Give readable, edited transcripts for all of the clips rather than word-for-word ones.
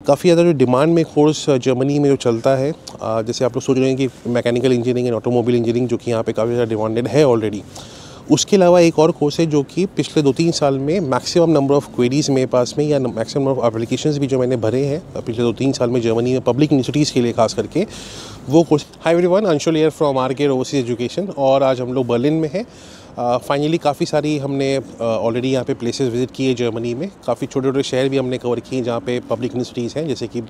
काफ़ी ज़्यादा जो डिमांड में कोर्स जर्मनी में जो चलता है, जैसे आप लोग सोच रहे हैं कि mechanical engineering and automobile engineering जो कि यहाँ पे काफ़ी ज़्यादा डिमांडेड है ऑलरेडी। उसके अलावा एक और कोर्स है जो कि पिछले 2-3 साल में मैक्सिमम नंबर ऑफ़ क्वेरीज़ मेरे पास में या मैक्सिमम नंबर ऑफ़ एप्लीकेशंस भी जो मैंने भरे हैं पिछले 2-3 साल में जर्मनी में पब्लिक यूनिवर्सिटीज़ के लिए खास करके वो course. Hi everyone, Anshul here from RK overseas education और आज हम लोग बर्लिन में हैं। फाइनली काफ़ी सारी हमने ऑलरेडी यहाँ पे प्लेसेस विज़िट किए जर्मनी में। काफ़ी छोटे-छोटे शहर भी हमने कवर किए जहाँ पे पब्लिक यूनिवर्सिटीज़ हैं, जैसे कि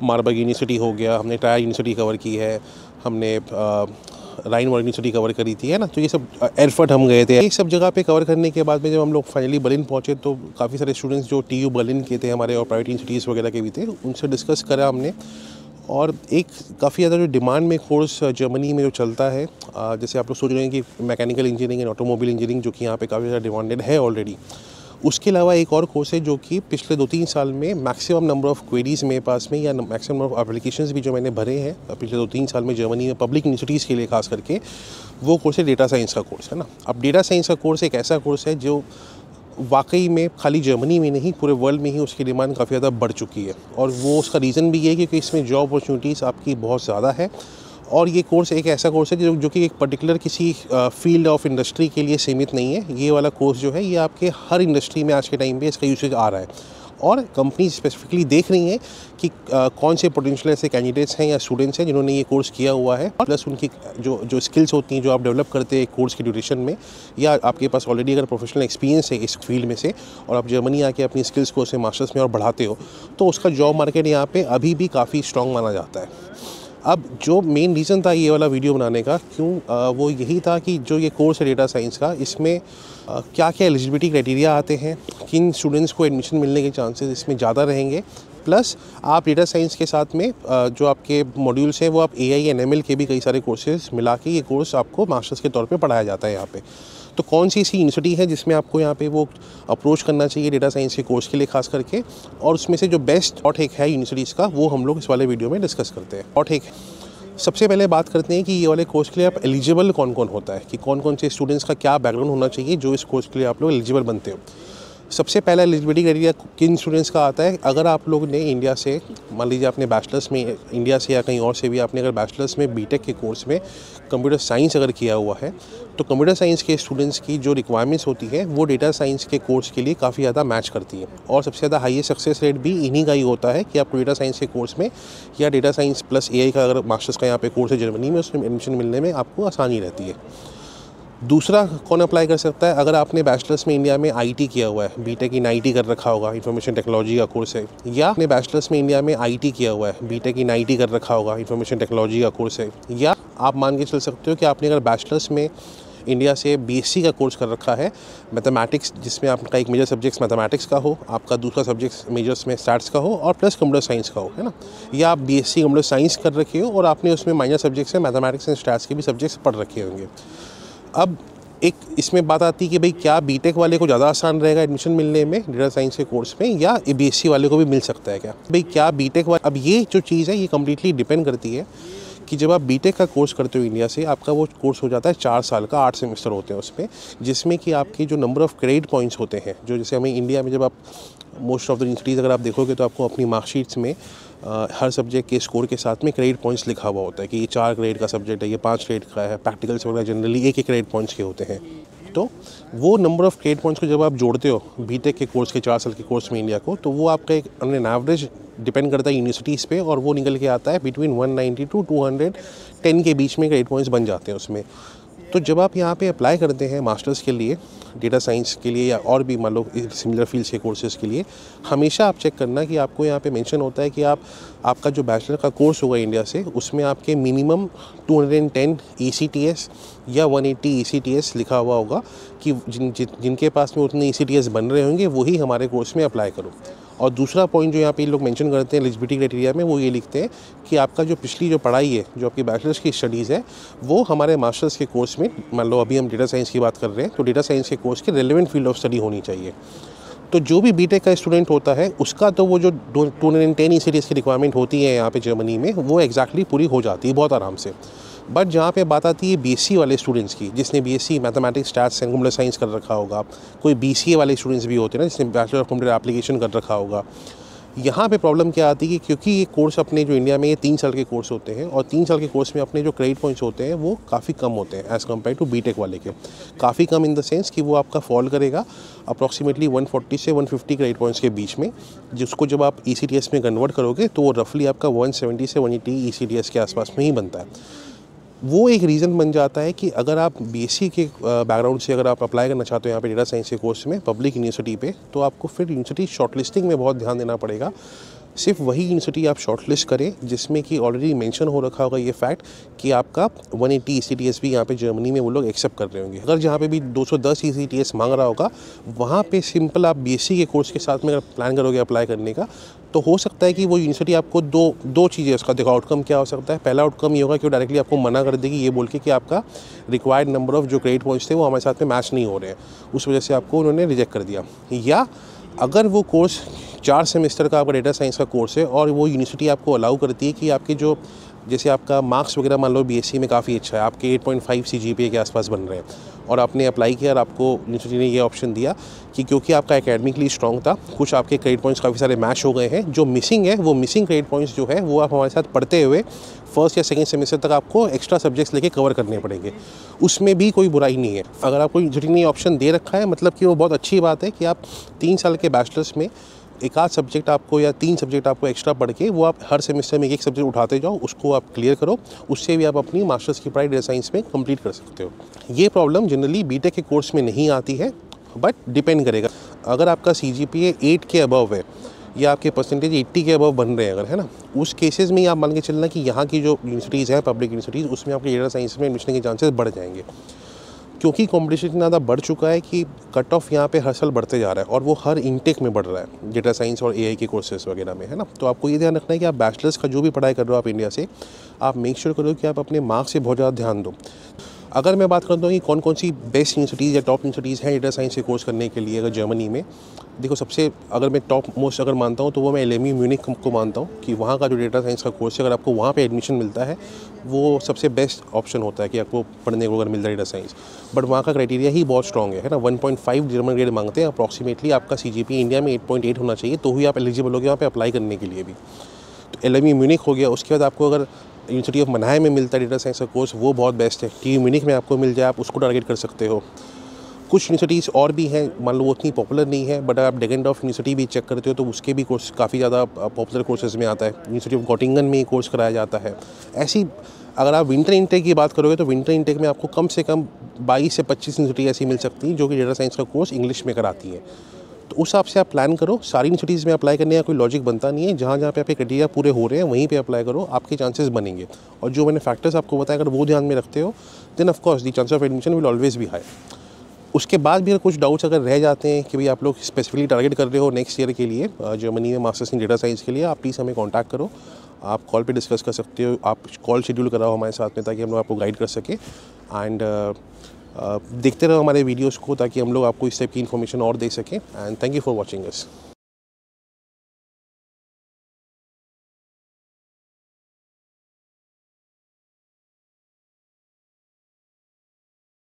मार्बर्ग यूनिवर्सिटी हो गया, हमने टायर यूनिवर्सिटी कवर की है, हमने राइनवार्ड यूनिवर्सिटी कवर करी थी, है ना। तो ये सब एरफर्ट हम गए थे। ये सब जगह पे कवर करने के बाद में जब हम लोग फाइनली बर्लिन पहुँचे तो काफ़ी सारे स्टूडेंट्स जो TU बर्लिन के थे हमारे और प्राइवेट यूनिवर्सिटीज़ वगैरह के भी थे, उनसे डिस्कस करा हमने। और एक काफ़ी ज़्यादा जो डिमांड में कोर्स जर्मनी में जो चलता है, जैसे आप लोग सोच रहे हैं कि mechanical engineering and automobile engineering जो कि यहाँ पे काफ़ी ज़्यादा डिमांडेड है ऑलरेडी। उसके अलावा एक और कोर्स है जो कि पिछले 2-3 साल में मैक्सिमम नंबर ऑफ़ क्वेरीज़ मेरे पास में या मैक्सिमम नंबर ऑफ़ एप्लीकेशंस भी जो मैंने भरे हैं पिछले 2-3 साल में जर्मनी में पब्लिक यूनिवर्सिटीज़ के लिए खास करके, वो कोर्स है डेटा साइंस का कोर्स, है ना। अब डेटा साइंस का कोर्स एक ऐसा कोर्स है जो वाकई में खाली जर्मनी में नहीं पूरे वर्ल्ड में ही उसकी डिमांड काफ़ी ज़्यादा बढ़ चुकी है। और वो उसका रीज़न भी ये है क्योंकि इसमें जॉब अपॉर्चुनिटीज़ आपकी बहुत ज़्यादा है। और ये कोर्स एक ऐसा कोर्स है जो कि एक पर्टिकुलर किसी फील्ड ऑफ इंडस्ट्री के लिए सीमित नहीं है। ये वाला कोर्स जो है ये आपके हर इंडस्ट्री में आज के टाइम पे इसका यूसेज आ रहा है। और कंपनी स्पेसिफिकली देख रही हैं कि कौन से पोटेंशियल ऐसे कैंडिडेट्स हैं या स्टूडेंट्स हैं जिन्होंने ये कोर्स किया हुआ है, और प्लस उनकी जो स्किल्स होती हैं जो आप डेवलप करते हैं कोर्स के ड्यूरेशन में, या आपके पास ऑलरेडी अगर प्रोफेशनल एक्सपीरियंस है इस फील्ड में से और आप जर्मनी आके अपनी स्किल्स को उसे मास्टर्स में और बढ़ाते हो, तो उसका जॉब मार्केट यहाँ पे अभी भी काफ़ी स्ट्रॉन्ग माना जाता है। अब जो मेन रीज़न था ये वाला वीडियो बनाने का वो यही था कि जो ये कोर्स है डेटा साइंस का, इसमें क्या क्या एलिजिबिलिटी क्राइटेरिया आते हैं, किन स्टूडेंट्स को एडमिशन मिलने के चांसेस इसमें ज़्यादा रहेंगे, प्लस आप डेटा साइंस के साथ में जो आपके मॉड्यूल्स हैं वो आप AI एंड ML के भी कई सारे कोर्सेज मिला के ये कोर्स आपको मास्टर्स के तौर पे पढ़ाया जाता है यहाँ पे। तो कौन सी ऐसी यूनिवर्सिटी है जिसमें आपको यहाँ पे वो अप्रोच करना चाहिए डेटा साइंस के कोर्स के लिए खास करके, और उसमें से जो बेस्ट और एक है यूनिवर्सिटीज़ का, वो हम लोग इस वाले वीडियो में डिस्कस करते हैं। और एक सबसे पहले बात करते हैं कि ये वाले कोर्स के लिए आप एलिजिबल कौन कौन होता है, कि कौन कौन से स्टूडेंट्स का क्या बैकग्राउंड होना चाहिए जो इस कोर्स के लिए आप लोग एलिजिबल बनते हो। सबसे पहला एलिजिबिलिटी क्राइटेरिया किन स्टूडेंट्स का आता है, अगर आप लोग ने इंडिया से, मान लीजिए आपने बैचलर्स में इंडिया से या कहीं और से भी आपने अगर बैचलर्स में बीटेक के कोर्स में कंप्यूटर साइंस अगर किया हुआ है, तो कंप्यूटर साइंस के स्टूडेंट्स की जो रिक्वायरमेंट्स होती है वो डेटा साइंस के कोर्स के लिए काफ़ी ज़्यादा मैच करती है। और सबसे ज़्यादा हाईएस्ट सक्सेस रेट भी इन्हीं का ही होता है कि आपको डेटा साइंस के कोर्स में या डेटा साइंस प्लस AI का अगर मास्टर्स का यहाँ पे कोर्स है जर्मनी में, उसमें एडमिशन मिलने में आपको आसानी रहती है। दूसरा कौन अप्लाई कर सकता है, अगर आपने बैचलर्स में इंडिया में IT किया हुआ है, बीटेक इन IT कर रखा होगा, इन्फॉर्मेशन टेक्नोलॉजी का कोर्स है, या आपने बैचलर्स में इंडिया में IT किया हुआ है, बीटेक इन IT कर रखा होगा, इन्फॉर्मेशन टेक्नोलॉजी का कोर्स है, या आप मान के चल सकते हो कि आपने अगर बैचलर्स में इंडिया से BSc का कोर्स कर रखा है मैथमेटिक्स, जिसमें आपका एक मेजर सब्जेक्ट्स मैथमेटिक्स का हो, आपका दूसरा सब्जेक्ट मेजर्स में स्टैट्स का हो और प्लस कंप्यूटर साइंस का हो, है ना। या आप BSc कंप्यूटर साइंस कर रखे हो और आपने उसमें माइनर सब्जेक्ट्स में मैथमेटिक्स एंड स्टैट्स के भी सब्जेक्ट्स पढ़ रखे होंगे। अब एक इसमें बात आती है कि भाई क्या बीटेक वाले को ज़्यादा आसान रहेगा एडमिशन मिलने में डेटा साइंस के कोर्स में, या BSc वाले को भी मिल सकता है क्या, भाई क्या बीटेक वाले। अब ये जो चीज़ है ये कम्प्लीटली डिपेंड करती है कि जब आप बीटेक का कोर्स करते हो इंडिया से, आपका वो कोर्स हो जाता है 4 साल का, 8 सेमेस्टर होते हैं उसमें, जिसमें कि आपके जो नंबर ऑफ़ क्रेडिट पॉइंट्स होते हैं, जो जैसे हमें इंडिया में जब आप मोस्ट ऑफ द यूनिवर्सिटीज़ अगर आप देखोगे तो आपको अपनी मार्कशीट्स में हर सब्जेक्ट के स्कोर के साथ में क्रेडिट पॉइंट्स लिखा हुआ होता है कि ये 4 क्रेडिट का सब्जेक्ट है, ये 5 क्रेडिट का है। प्रैक्टिकल्स वगैरह जनरली 1-1 क्रेडिट पॉइंट्स के होते हैं। तो वो नंबर ऑफ़ क्रेडिट पॉइंट्स को जब आप जोड़ते हो बीटेक के कोर्स के 4 साल के कोर्स में इंडिया को, तो वो आपका एक ऑन एन एवरेज डिपेंड करता है यूनिवर्सिटीज़ पे, और वो निकल के आता है बिटवीन 190 टू 210 के बीच में क्रेडिट पॉइंट्स बन जाते हैं उसमें। तो जब आप यहाँ पे अप्लाई करते हैं मास्टर्स के लिए डेटा साइंस के लिए या और भी मान लो सिमिलर फील्ड्स के कोर्सेज़ के लिए, हमेशा आप चेक करना कि आपको यहाँ पे मेंशन होता है कि आपका जो बैचलर का कोर्स होगा इंडिया से, उसमें आपके मिनिमम 210 ECTS या 180 ECTS लिखा हुआ होगा कि जिनके पास में उतने ECTS बन रहे होंगे वही हमारे कोर्स में अप्लाई करो। और दूसरा पॉइंट जो यहाँ पे लोग मेंशन करते हैं एलिजिबिलिटी क्राइटेरिया में, वो ये लिखते हैं कि आपका जो पिछली जो पढ़ाई है, जो आपकी बैचलर्स की स्टडीज़ है, वो हमारे मास्टर्स के कोर्स में, मान लो अभी हम डेटा साइंस की बात कर रहे हैं, तो डेटा साइंस के कोर्स के रेलेवेंट फील्ड ऑफ स्टडी होनी चाहिए। तो जो भी बीटेक का स्टूडेंट होता है उसका तो वो जो 210 ECTS की रिक्वायरमेंट होती है यहाँ पे जर्मनी में, वो एग्जैक्टली पूरी हो जाती है बहुत आराम से। बट जहाँ पे बात आती है BSc वाले स्टूडेंट्स की, जिसने BSc mathematics stats and computer science कर रखा होगा, कोई BCA वाले स्टूडेंट्स भी होते हैं ना जिसने बैचलर ऑफ कंप्यूटर एप्लीकेशन कर रखा होगा, यहाँ पे प्रॉब्लम क्या आती है कि क्योंकि ये कोर्स अपने जो इंडिया में ये 3 साल के कोर्स होते हैं और 3 साल के कोर्स में अपने जो क्रेडिट पॉइंट्स होते हैं वो काफ़ी कम होते हैं एज़ कम्पेयर टू बीटेक वाले के। काफ़ी कम इन द सेंस कि वो आपका फॉल करेगा अप्रॉक्सीमेटली 140 से 150 क्रेडिट पॉइंट्स के बीच में, जिसको जब आप ECTS में कन्वर्ट करोगे तो वो रफली आपका 170 से 180 ECTS के आसपास में ही बनता है। वो एक रीज़न बन जाता है कि अगर आप BSc के बैकग्राउंड से अगर आप अप्लाई करना चाहते हो यहाँ पे डेटा साइंस के कोर्स में पब्लिक यूनिवर्सिटी पे, तो आपको फिर यूनिवर्सिटी शॉर्टलिस्टिंग में बहुत ध्यान देना पड़ेगा। सिर्फ वही यूनिवर्सिटी आप शॉर्टलिस्ट करें जिसमें कि ऑलरेडी मेंशन हो रखा होगा ये फैक्ट कि आपका 180 ECTS भी यहाँ पे जर्मनी में वो लोग एक्सेप्ट कर रहे होंगे। अगर जहाँ पे भी 210 ECTS मांग रहा होगा वहाँ पे सिंपल आप BSc के कोर्स के साथ में अगर प्लान करोगे अप्लाई करने का, तो हो सकता है कि वो यूनिवर्सिटी आपको दो चीज़ें उसका देखो आउटकम क्या हो सकता है। पहला आउटकम ये होगा कि वो डायरेक्टली आपको मना कर देगी ये बोल के कि आपका रिक्वायर्ड नंबर ऑफ़ जो क्रेडिट पॉइंट्स थे वो हमारे साथ में मैच नहीं हो रहे हैं, उस वजह से आपको उन्होंने रिजेक्ट कर दिया। या अगर वो कोर्स 4 सेमेस्टर का आपका डेटा साइंस का कोर्स है और वो यूनिवर्सिटी आपको अलाउ करती है कि आपके जो जैसे आपका मार्क्स वगैरह मान लो BSc में काफ़ी अच्छा है, आपके 8.5 CGPA के आसपास बन रहे हैं और आपने अप्लाई किया और आपको यूनिवर्सिटी ने ये ऑप्शन दिया कि क्योंकि आपका एकेडमिकली स्ट्रॉन्ग था, कुछ आपके क्रेडिट पॉइंट्स काफ़ी सारे मैच हो गए हैं, जो मिसिंग है वो मिसिंग क्रेडिट पॉइंट्स जो है वो आप हमारे साथ पढ़ते हुए फर्स्ट या सेकंड सेमेस्टर तक आपको एक्स्ट्रा सब्जेक्ट्स लेके कवर करने पड़ेंगे। उसमें भी कोई बुराई नहीं है। अगर आपको यूनिवर्सिटी ने ऑप्शन दे रखा है मतलब कि वो बहुत अच्छी बात है कि आप 3 साल के बैचलर्स में एक आध सब्जेक्ट आपको या 3 सब्जेक्ट आपको एक्स्ट्रा पढ़ के वो आप हर सेमेस्टर में एक सब्जेक्ट उठाते जाओ, उसको आप क्लियर करो, उससे भी आप अपनी मास्टर्स की पढ़ाई डेटा साइंस में कंप्लीट कर सकते हो। ये प्रॉब्लम जनरली बीटेक के कोर्स में नहीं आती है, बट डिपेंड करेगा। अगर आपका CGPA 8 के अबव है या आपके परसेंटेज 80 के अबव बन रहे हैं अगर, है ना, उस केसेस में आप मान के चलना कि यहाँ की जो यूनिवर्सिटीज़ हैं पब्लिक यूनिवर्सिटीज़ उसमें आपके डेटा साइंस में एडमिशन के चांसेस बढ़ जाएंगे, क्योंकि कंपटीशन इतना ज़्यादा बढ़ चुका है कि कट ऑफ यहाँ पे हर साल बढ़ते जा रहा है और वो हर इनटेक में बढ़ रहा है डेटा साइंस और AI के कोर्सेज वगैरह में, है ना। तो आपको ये ध्यान रखना है कि आप बैचलर्स का जो भी पढ़ाई कर रहे हो आप इंडिया से, आप मेक श्योर करो कि आप अपने मार्क्स से बहुत ज़्यादा ध्यान दो। अगर मैं बात करता हूँ कि कौन कौन सी बेस्ट यूनिवर्सिटीज़ या टॉप यूनिवर्सिटीज़ हैं डेटा साइंस के कोर्स करने के लिए अगर जर्मनी में, देखो सबसे अगर मैं टॉप मोस्ट अगर मानता हूँ तो वो मैं LMU म्यूनिख को मानता हूँ कि वहाँ का जो डेटा साइंस का कोर्स है अगर आपको वहाँ पे एडमिशन मिलता है वो सबसे बेस्ट ऑप्शन होता है कि आपको पढ़ने को अगर मिलता है डेटा साइंस। बट वहाँ का क्राइटेरिया ही बहुत स्ट्रॉन्ग है ना। 1.5 जर्मन ग्रेड मांगते हैं अप्रॉक्सीमेटली, आपका CGPA इंडिया में 8.8 होना चाहिए तो ही आप एलिजिबल होगे वहाँ पे अप्लाई करने के लिए भी। तो LMU म्यूनिख हो गया। उसके बाद आपको अगर यूनिवर्सिटी ऑफ मनाई में मिलता है डेटा साइंस का कोर्स, वो बहुत बेस्ट है। TU म्यूनिख में आपको मिल जाए आप उसको टारगेट कर सकते हो। कुछ यूनिवर्सिटीज़ और भी हैं, मान लो वो उतनी पॉपुलर नहीं है, बट आप डेगेंडॉर्फ यूनिवर्सिटी भी चेक करते हो तो उसके भी कोर्स काफ़ी ज़्यादा पॉपुलर कोर्सेज में आता है। यूनिवर्सिटी ऑफ गॉटिंगन में कोर्स कराया जाता है। ऐसी अगर आप विंटर इंटेक की बात करोगे तो विंटर इंटेक में आपको कम से कम 22 से 25 यूनिवर्सिटी ऐसी मिल सकती हैं जो कि डेटा साइंस का कोर्स इंग्लिश में कराती हैं। तो उस हिसाब से आप प्लान करो। सारी यूनिवर्सिटीज़ में अप्लाई करने का कोई लॉजिक बनता नहीं है। जहाँ जहाँ पे आपके क्राइटेरिया पूरे हो रहे हैं वहीं पे अप्लाई करो, आपके चांसेस बनेंगे। और जो मैंने फैक्टर्स आपको बताया अगर वो ध्यान में रखते हो then of course the chance of admission will always be high. उसके बाद भी अगर कुछ डाउट्स अगर रह जाते हैं कि भाई आप लोग स्पेसिफिकली टारगेट कर रहे हो नेक्स्ट ईयर के लिए जर्मनी में मास्टर्स इन डेटा साइंस के लिए, आप प्लीज़ हमें कॉन्टैक्ट करो। आप कॉल पे डिस्कस कर सकते हो, आप कॉल शेड्यूल कराओ हमारे साथ में ताकि हम लोग आपको गाइड कर सकें। एंड देखते रहो हमारे वीडियोज़ को ताकि हम लोग आपको इस टाइप की इन्फॉर्मेशन और दे सकें। And thank you for watching us.